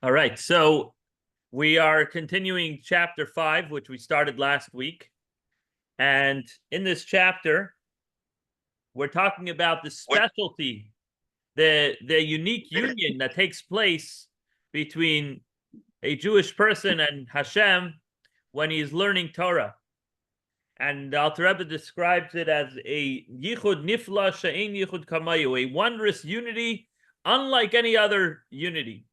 All right, so we are continuing chapter 5, which we started last week. And in this chapter, we're talking about the specialty, the unique union that takes place between a Jewish person and Hashem when he's learning Torah. And Alter Rebbe describes it as a yichud nifla she'ein yichud kamayu, a wondrous unity unlike any other unity.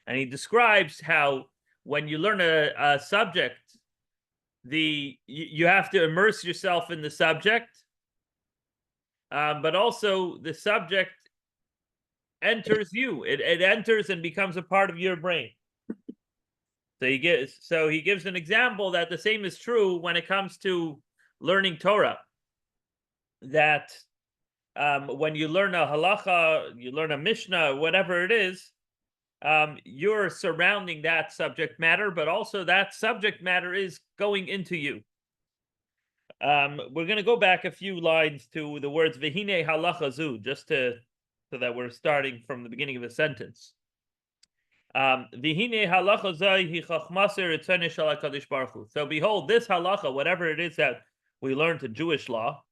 And he describes how when you learn a subject, you have to immerse yourself in the subject, but also the subject enters you. It enters and becomes a part of your brain. So he gives an example that the same is true when it comes to learning Torah. That when you learn a halacha, you learn a mishnah, whatever it is, you're surrounding that subject matter, but also that subject matter is going into you. We're going to go back a few lines to the words "v'hine halacha zu," so that we're starting from the beginning of a sentence. V'hine halacha zu hi chachmaser etzene shel HaKadosh Baruch Hu. So behold, this halacha, whatever it is that we learned in Jewish law,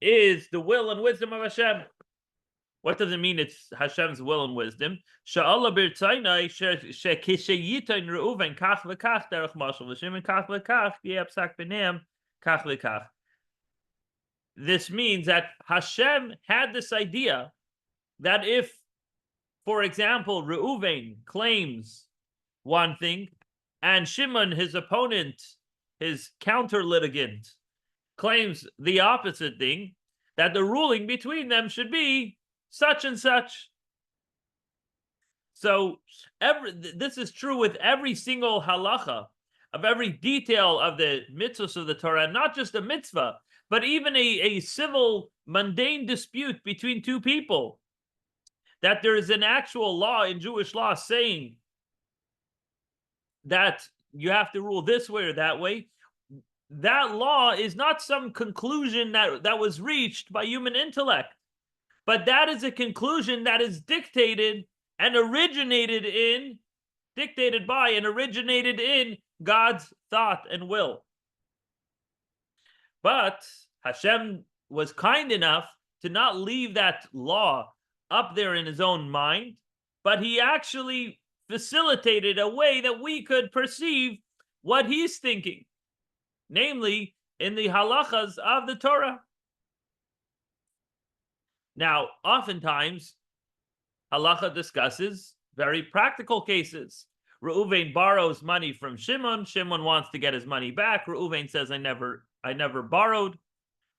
is the will and wisdom of Hashem. What does it mean? It's Hashem's will and wisdom. Sha'ala b'rtzaynai shekisheyitain Reuven kach v'kach derech mashal v'shimon kach v'kach yepsak b'neim kach v'kach. This means that Hashem had this idea that if, for example, Reuven claims one thing, and Shimon, his opponent, his counter-litigant, claims the opposite thing, that the ruling between them should be such and such. So this is true with every single halacha, of every detail of the mitzvahs of the Torah, not just a mitzvah, but even a civil, mundane dispute between two people, that there is an actual law in Jewish law saying that you have to rule this way or that way. That law is not some conclusion that was reached by human intellect, but that is a conclusion that is dictated by and originated in God's thought and will. But Hashem was kind enough to not leave that law up there in his own mind, but he actually facilitated a way that we could perceive what he's thinking, namely in the halachas of the Torah. Now, oftentimes, halacha discusses very practical cases. Reuven borrows money from Shimon. Shimon wants to get his money back. Reuven says, I never borrowed,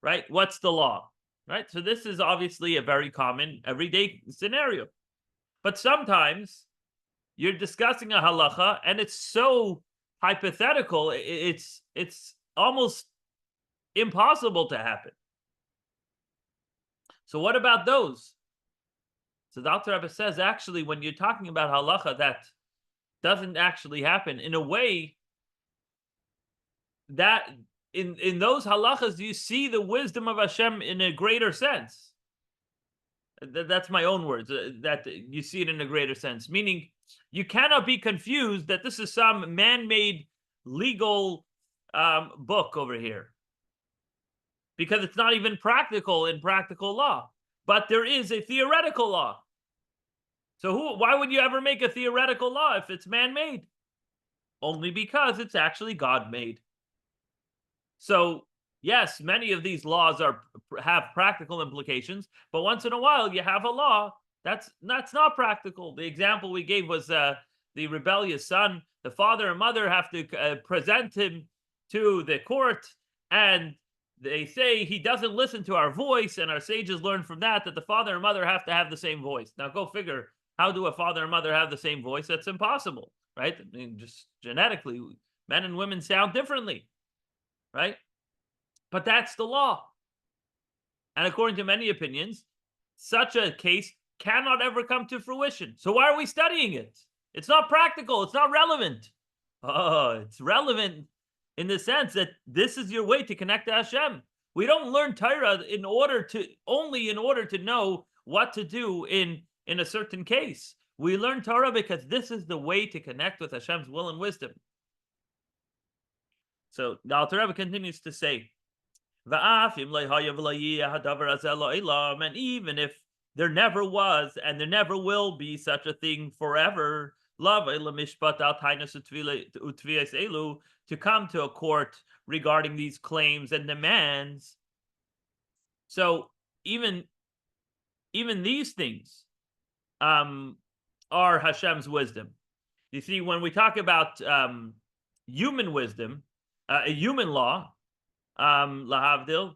right? What's the law, right? So this is obviously a very common everyday scenario. But sometimes you're discussing a halacha and it's so hypothetical, it's almost impossible to happen. So what about those? So the Alter Rebbe says, actually, when you're talking about halacha that doesn't actually happen, in a way that in those halachas you see the wisdom of Hashem in a greater sense. That's my own words, that you see it in a greater sense, meaning you cannot be confused that this is some man-made legal book over here, because it's not even practical in practical law, but there is a theoretical law. So why would you ever make a theoretical law if it's man-made? Only because it's actually God-made. So yes, many of these laws have practical implications, but once in a while you have a law that's not practical. The example we gave was the rebellious son. The father and mother have to present him to the court, and they say he doesn't listen to our voice, and our sages learn from that the father and mother have to have the same voice. Now go figure, how do a father and mother have the same voice? That's impossible, right? I mean, just genetically, men and women sound differently, right? But that's the law. And according to many opinions, such a case cannot ever come to fruition. So why are we studying it? It's not practical. It's not relevant. Oh, it's relevant in the sense that this is your way to connect to Hashem. We don't learn Torah only in order to know what to do in a certain case. We learn Torah because this is the way to connect with Hashem's will and wisdom. So the Alter Rebbe continues to say, and even if there never was and there never will be such a thing forever, to come to a court regarding these claims and demands. So even these things are Hashem's wisdom. You see, when we talk about human wisdom, human law, lahavdil,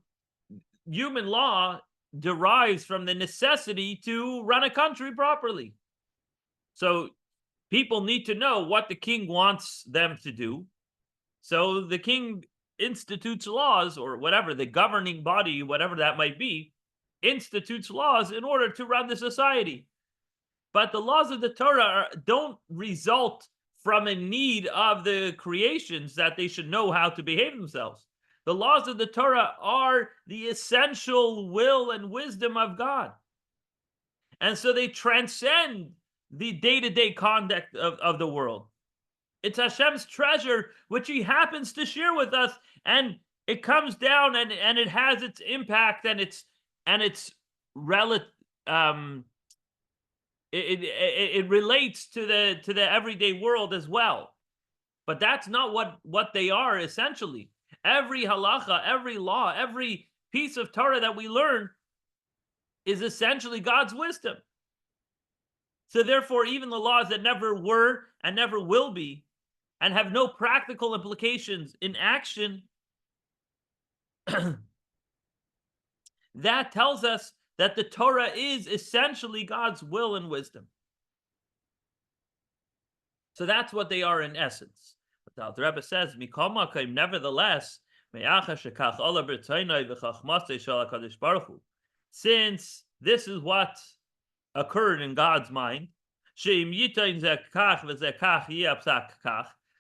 human law derives from the necessity to run a country properly. So people need to know what the king wants them to do. So the king institutes laws, or whatever, the governing body, whatever that might be, institutes laws in order to run the society. But the laws of the Torah don't result from a need of the creations that they should know how to behave themselves. The laws of the Torah are the essential will and wisdom of God. And so they transcend the day-to-day conduct of the world. It's Hashem's treasure, which he happens to share with us, and it comes down and it has its impact and its relative. It relates to the everyday world as well, but that's not what they are essentially. Every halacha, every law, every piece of Torah that we learn is essentially God's wisdom. So therefore, even the laws that never were and never will be and have no practical implications in action, that tells us that the Torah is essentially God's will and wisdom. So that's what they are in essence. But the Alter Rebbe says, nevertheless, since this is what occurred in God's mind,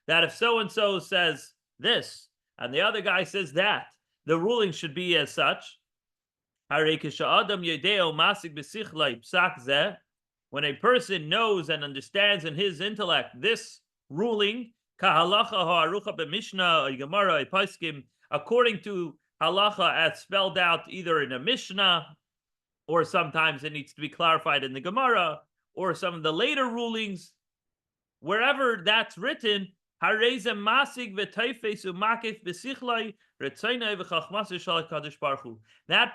that if so-and-so says this, and the other guy says that, the ruling should be as such. When a person knows and understands in his intellect this ruling, according to halacha as spelled out either in a Mishnah, or sometimes it needs to be clarified in the Gemara, or some of the later rulings, wherever that's written, that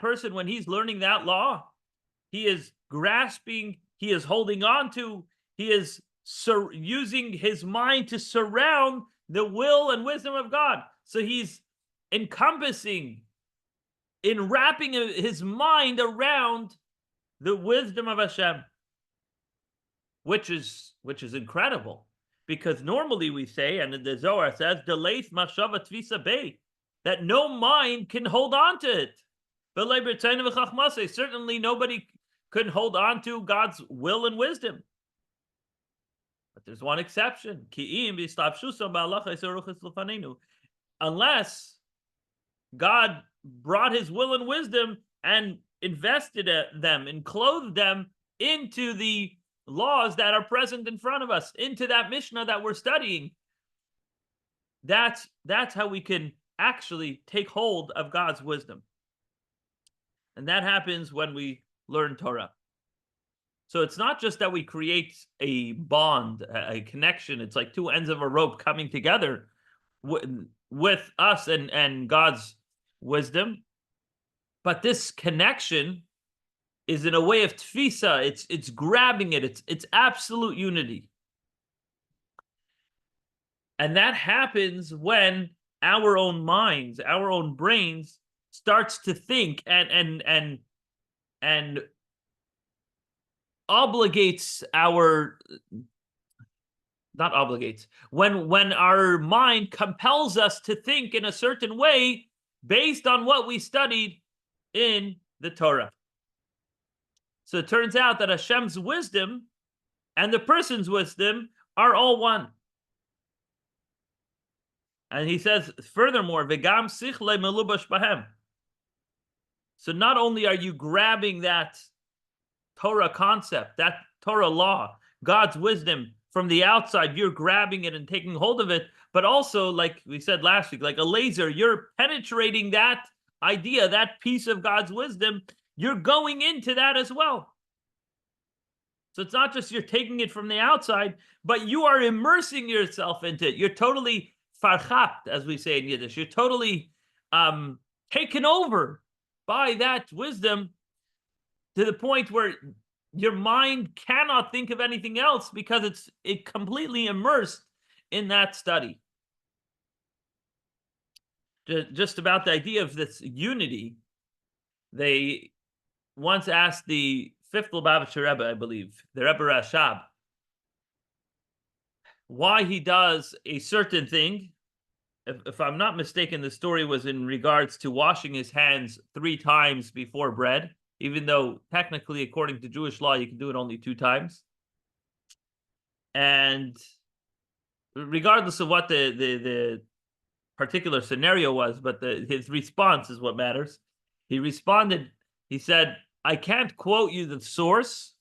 person, when he's learning that law, he is grasping, he is holding on to, he is using his mind to surround the will and wisdom of God. So he's encompassing, enwrapping his mind around the wisdom of Hashem, which is incredible. Because normally we say, and the Zohar says, "Deleith machshava tvisa bei," that no mind can hold on to it. Certainly nobody could hold on to God's will and wisdom. But there's one exception. Unless God brought his will and wisdom and invested them and clothed them into the laws that are present in front of us, into that Mishnah that we're studying. That's how we can actually take hold of God's wisdom. And that happens when we learn Torah. So it's not just that we create a bond, a connection. It's like two ends of a rope coming together with us and God's wisdom. But this connection is in a way of tfisa. It's grabbing it. It's absolute unity. And that happens when our own minds, our own brains starts to think and obligates our, not obligates, when our mind compels us to think in a certain way based on what we studied in the Torah. So it turns out that Hashem's wisdom and the person's wisdom are all one. And he says, furthermore, v'gam sichle melubash bahem. So not only are you grabbing that Torah concept, that Torah law, God's wisdom from the outside, you're grabbing it and taking hold of it, but also, like we said last week, like a laser, you're penetrating that idea, that piece of God's wisdom, you're going into that as well. So it's not just you're taking it from the outside, but you are immersing yourself into it. You're totally farchapt, as we say in Yiddish. You're totally taken over by that wisdom to the point where your mind cannot think of anything else because it completely immersed in that study. Just about the idea of this unity, they once asked the fifth Lubavitcher Rebbe, I believe, the Rebbe Rashab, why he does a certain thing. If I'm not mistaken, the story was in regards to washing his hands 3 times before bread, even though technically, according to Jewish law, you can do it only 2 times. And regardless of what the particular scenario was, but his response is what matters. He responded, he said, I can't quote you the source,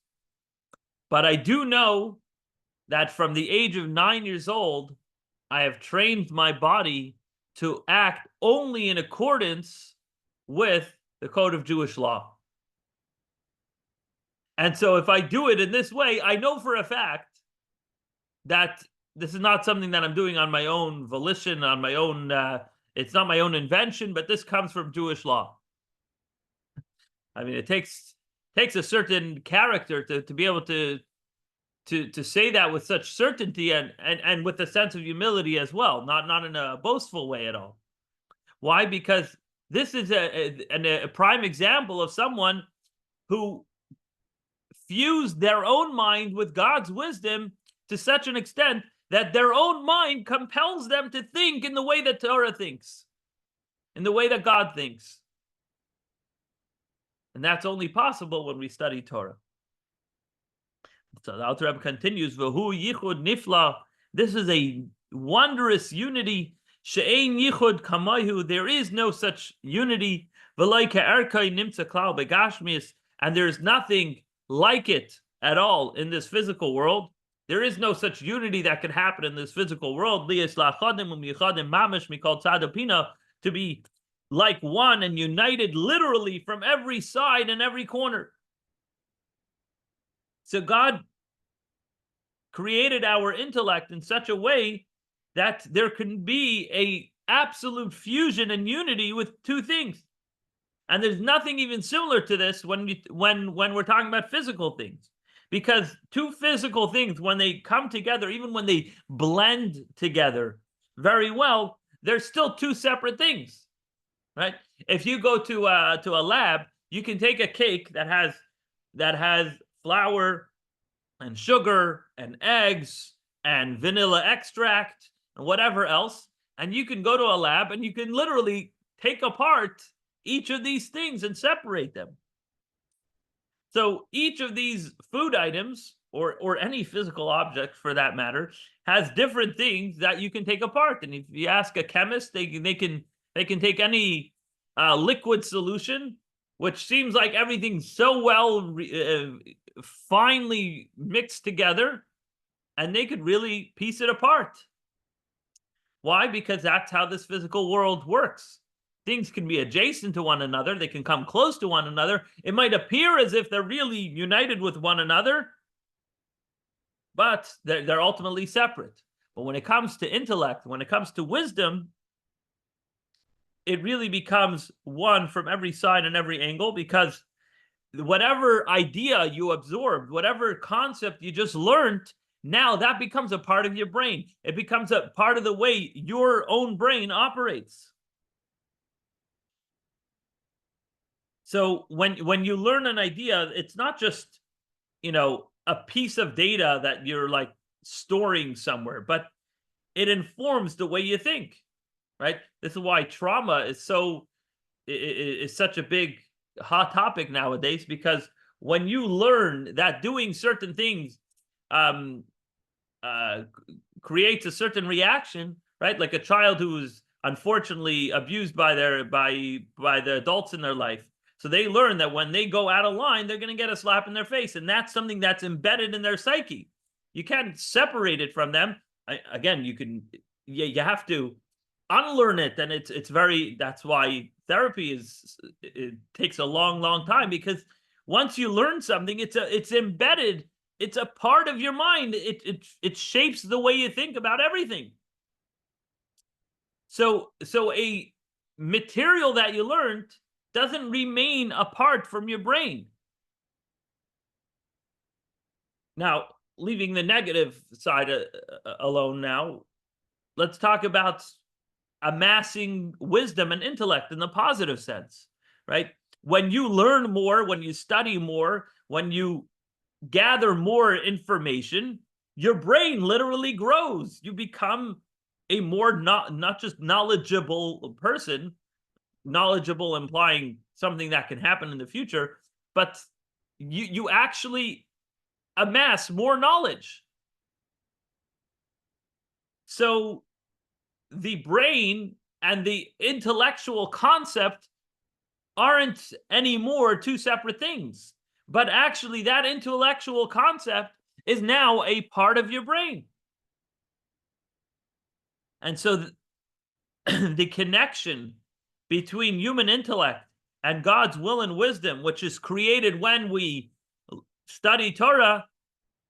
but I do know that from the age of 9 years old, I have trained my body to act only in accordance with the code of Jewish law. And so if I do it in this way, I know for a fact that this is not something that I'm doing on my own volition, on my own, it's not my own invention, but this comes from Jewish law. I mean, it takes a certain character to be able to say that with such certainty and with a sense of humility as well, not in a boastful way at all. Why? Because this is a prime example of someone who fused their own mind with God's wisdom to such an extent that their own mind compels them to think in the way that Torah thinks, in the way that God thinks. And that's only possible when we study Torah. So the Alter Rebbe continues, V'hu yichud nifla. This is a wondrous unity. She'ein yichud kamayu. There is no such unity. V'lai ke'erkai nimtza klal begashmius. And there's nothing like it at all in this physical world. There is no such unity that could happen in this physical world. Liyas lachadim u'michadim mamish mikol tzadapina, to be like one and united literally from every side and every corner. So God created our intellect in such a way that there can be a absolute fusion and unity with 2 things. And there's nothing even similar to this when we're talking about physical things. Because 2 physical things, when they come together, even when they blend together very well, they're still 2 separate things. Right? If you go to a lab, you can take a cake that has flour and sugar and eggs and vanilla extract and whatever else, and you can go to a lab and you can literally take apart each of these things and separate them. So each of these food items, or any physical object for that matter, has different things that you can take apart. And if you ask a chemist, they can take any liquid solution, which seems like everything's so well finely mixed together, and they could really piece it apart. Why? Because that's how this physical world works. Things can be adjacent to one another. They can come close to one another. It might appear as if they're really united with one another, but they're ultimately separate. But when it comes to intellect, when it comes to wisdom, it really becomes one from every side and every angle, because whatever idea you absorbed, whatever concept you just learned, now that becomes a part of your brain. It becomes a part of the way your own brain operates. So when you learn an idea, it's not just, a piece of data that you're like storing somewhere, but it informs the way you think. Right? This is why trauma is such a big hot topic nowadays, because when you learn that doing certain things creates a certain reaction, right? Like a child who is unfortunately abused by the adults in their life. So they learn that when they go out of line, they're going to get a slap in their face. And that's something that's embedded in their psyche. You can't separate it from them. Again, you have to unlearn it, and it's very, that's why therapy it takes a long time, because once you learn something, it's embedded, it's a part of your mind. It shapes the way you think about everything. So a material that you learned doesn't remain apart from your brain. Now, leaving the negative side alone now, let's talk about amassing wisdom and intellect in the positive sense, right? When you learn more, when you study more, when you gather more information, your brain literally grows. You become a more not just knowledgeable person, knowledgeable implying something that can happen in the future, but you actually amass more knowledge. So the brain and the intellectual concept aren't anymore two separate things, but actually that intellectual concept is now a part of your brain. And so the connection between human intellect and God's will and wisdom, which is created when we study Torah,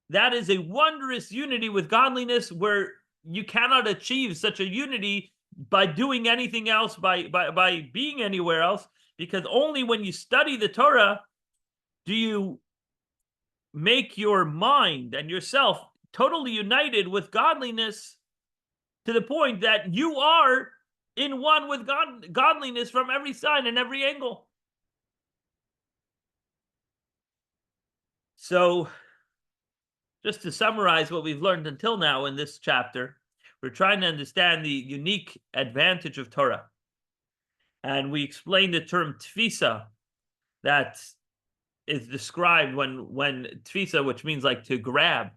that is a wondrous unity with godliness, where you cannot achieve such a unity by doing anything else, by being anywhere else, because only when you study the Torah do you make your mind and yourself totally united with godliness, to the point that you are in one with godliness from every side and every angle. So, just to summarize what we've learned until now in this chapter, we're trying to understand the unique advantage of Torah. And we explained the term tfisa, that is described when tfisa, which means like to grab,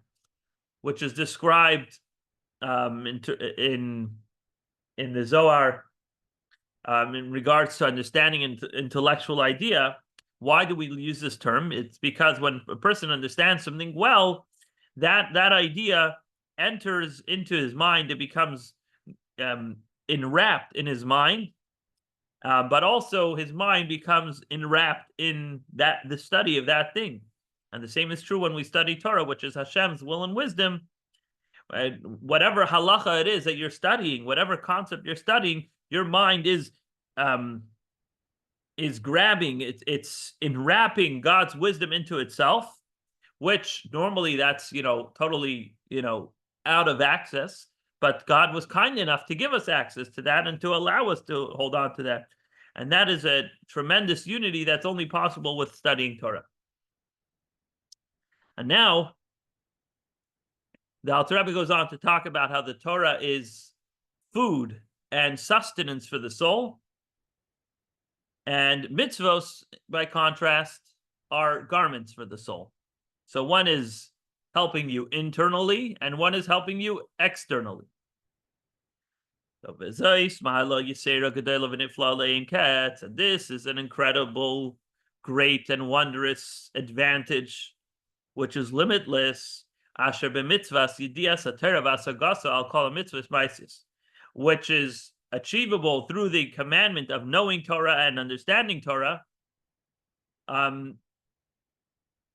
which is described in the Zohar in regards to understanding an intellectual idea. Why do we use this term? It's because when a person understands something well, that idea enters into his mind. It becomes enwrapped in his mind, but also his mind becomes enwrapped in the study of that thing. And the same is true when we study Torah, which is Hashem's will and wisdom. Whatever halacha it is that you're studying, whatever concept you're studying, your mind is grabbing, it's enwrapping God's wisdom into itself, which normally that's totally out of access, but God was kind enough to give us access to that and to allow us to hold on to that. And that is a tremendous unity that's only possible with studying Torah. And now the Alter Rebbe goes on to talk about how the Torah is food and sustenance for the soul, and mitzvos, by contrast, are garments for the soul. So one is helping you internally, and one is helping you externally. So and this is an incredible, great, and wondrous advantage, which is limitless. Asher b'mitzvahs yidias hatera v'asagasa al kol mitzvahs maisis, which is achievable through the commandment of knowing Torah and understanding Torah,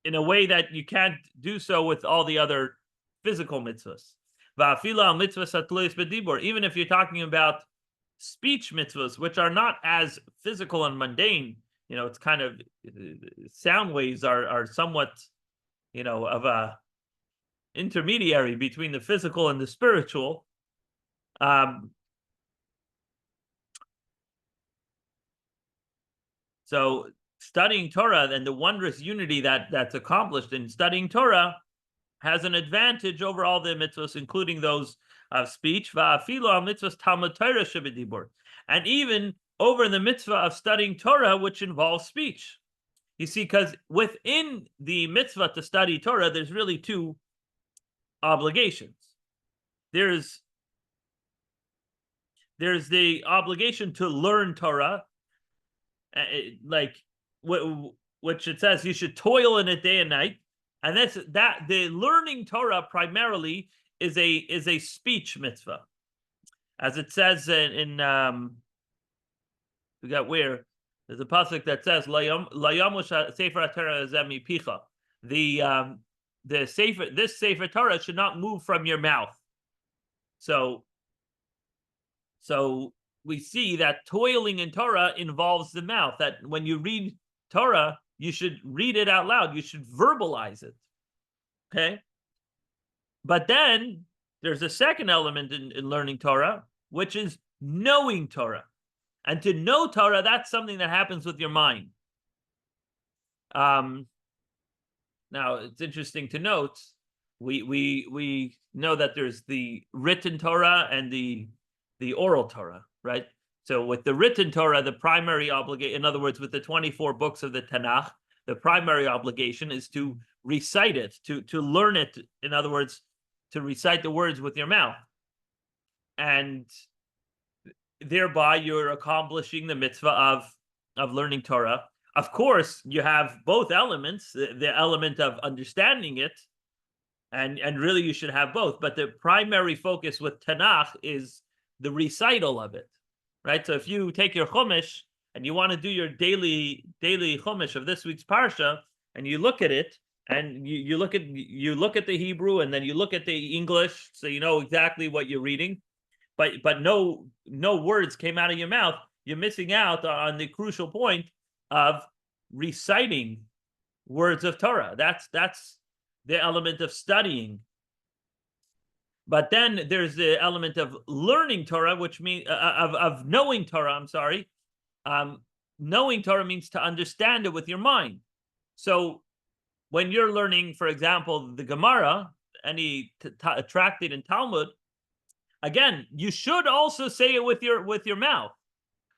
in a way that you can't do so with all the other physical mitzvahs. Even if you're talking about speech mitzvahs, which are not as physical and mundane, it's kind of, sound waves are somewhat, of a intermediary between the physical and the spiritual. So studying Torah and the wondrous unity that's accomplished in studying Torah has an advantage over all the mitzvahs, including those of speech, and even over the mitzvah of studying Torah, which involves speech. You see, because within the mitzvah to study Torah, there's really two obligations. There's the obligation to learn Torah, which it says you should toil in it day and night. And that the learning Torah primarily is a speech mitzvah, as it says in we got where there's a pasuk that says "Layamush sefer Torah zemi picha." The sefer, this sefer Torah should not move from your mouth. So we see that toiling in Torah involves the mouth. That when you read Torah, you should read it out loud. You should verbalize it. Okay. But then there's a second element in learning Torah, which is knowing Torah. And to know Torah, that's something that happens with your mind. Now, it's interesting to note, we know that there's the written Torah and the oral Torah, right? So with the written Torah, the primary obligation, in other words, with the 24 books of the Tanakh, the primary obligation is to recite it, to learn it. In other words, to recite the words with your mouth. And thereby you're accomplishing the mitzvah of learning Torah. Of course, you have both elements, the element of understanding it, and really you should have both. But the primary focus with Tanakh is the recital of it, right? So if you take your Chumash and you want to do your daily Chumash of this week's Parsha, and you look at it, and you look at the Hebrew, and then you look at the English, so you know exactly what you're reading, but no words came out of your mouth, you're missing out on the crucial point of reciting words of Torah. That's the element of studying. But then there's the element of learning Torah, which means of knowing Torah. I'm sorry. Knowing Torah means to understand it with your mind. So when you're learning, for example, the Gemara, any tractate in Talmud, again, you should also say it with your mouth.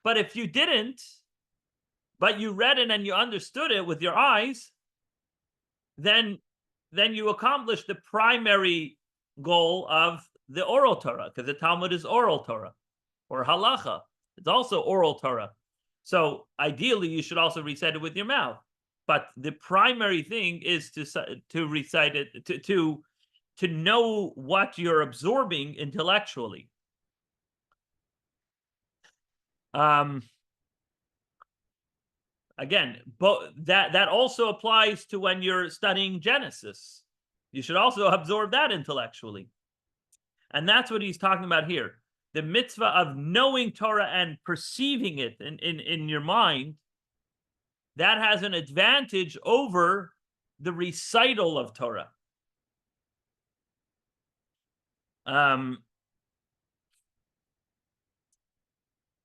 But if you didn't, but you read it and you understood it with your eyes, then you accomplished the primary goal of the oral Torah, because the Talmud is oral Torah, or halacha. It's also oral Torah. So ideally, you should also recite it with your mouth. But the primary thing is to recite it, to know what you're absorbing intellectually. Again, that also applies to when you're studying Genesis. You should also absorb that intellectually. And that's what he's talking about here. The mitzvah of knowing Torah and perceiving it in your mind, that has an advantage over the recital of Torah.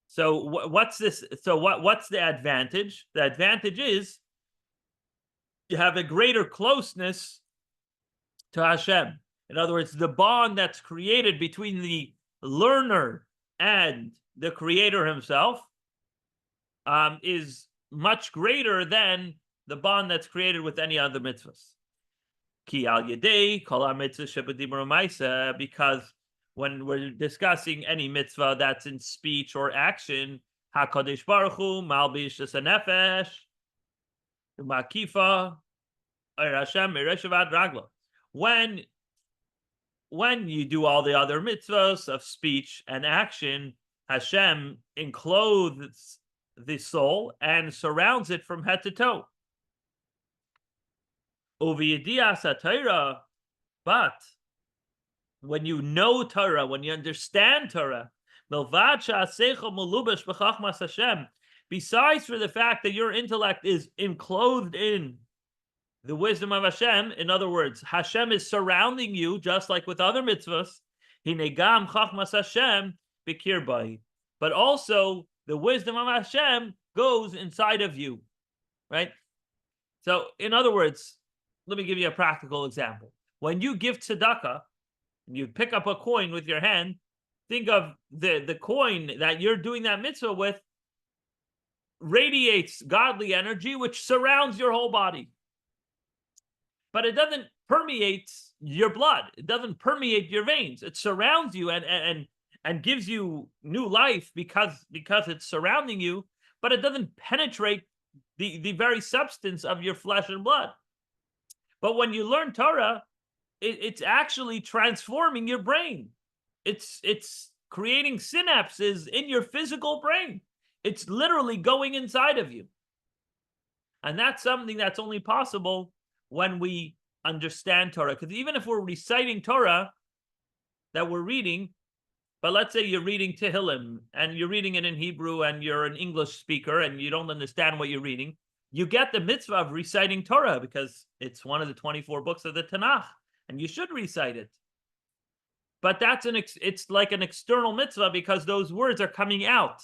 So what's this? So what's the advantage? The advantage is you have a greater closeness to Hashem. In other words, the bond that's created between the learner and the Creator Himself is much greater than the bond that's created with any other mitzvahs. Ki al yedei kol ha-mitzvah shebedibur u'maaseh, because when we're discussing any mitzvah that's in speech or action, HaKadosh Baruch Hu malbish es hanefesh u'makifa er Hashem mireshav ragla. When you do all the other mitzvahs of speech and action, Hashem encloses the soul and surrounds it from head to toe. Uviyadiyas ha-Torah, but when you know Torah, when you understand Torah, besides for the fact that your intellect is enclosed in the wisdom of Hashem, in other words, Hashem is surrounding you, just like with other mitzvahs. Hinegam chachmas Hashem b'kirbai, but also the wisdom of Hashem goes inside of you, right? So, in other words, let me give you a practical example. When you give tzedakah, you pick up a coin with your hand, think of the coin that you're doing that mitzvah with radiates godly energy, which surrounds your whole body. But it doesn't permeate your blood. It doesn't permeate your veins. It surrounds you and gives you new life because it's surrounding you, but it doesn't penetrate the very substance of your flesh and blood. But when you learn Torah, it's actually transforming your brain. It's creating synapses in your physical brain. It's literally going inside of you. And that's something that's only possible when we understand Torah. Because even if we're reciting Torah that we're reading, but let's say you're reading Tehillim and you're reading it in Hebrew and you're an English speaker and you don't understand what you're reading, you get the mitzvah of reciting Torah because it's one of the 24 books of the Tanakh and you should recite it. But it's like an external mitzvah because those words are coming out.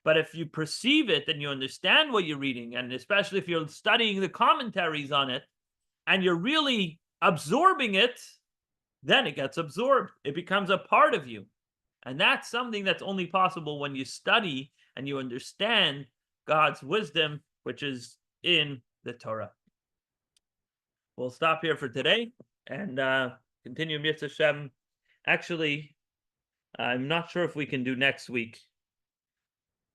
But if you perceive it and you understand what you're reading, and especially if you're studying the commentaries on it and you're really absorbing it, then it gets absorbed. It becomes a part of you. And that's something that's only possible when you study and you understand God's wisdom, which is in the Torah. We'll stop here for today and continue Mitzvah Shem. Actually, I'm not sure if we can do next week.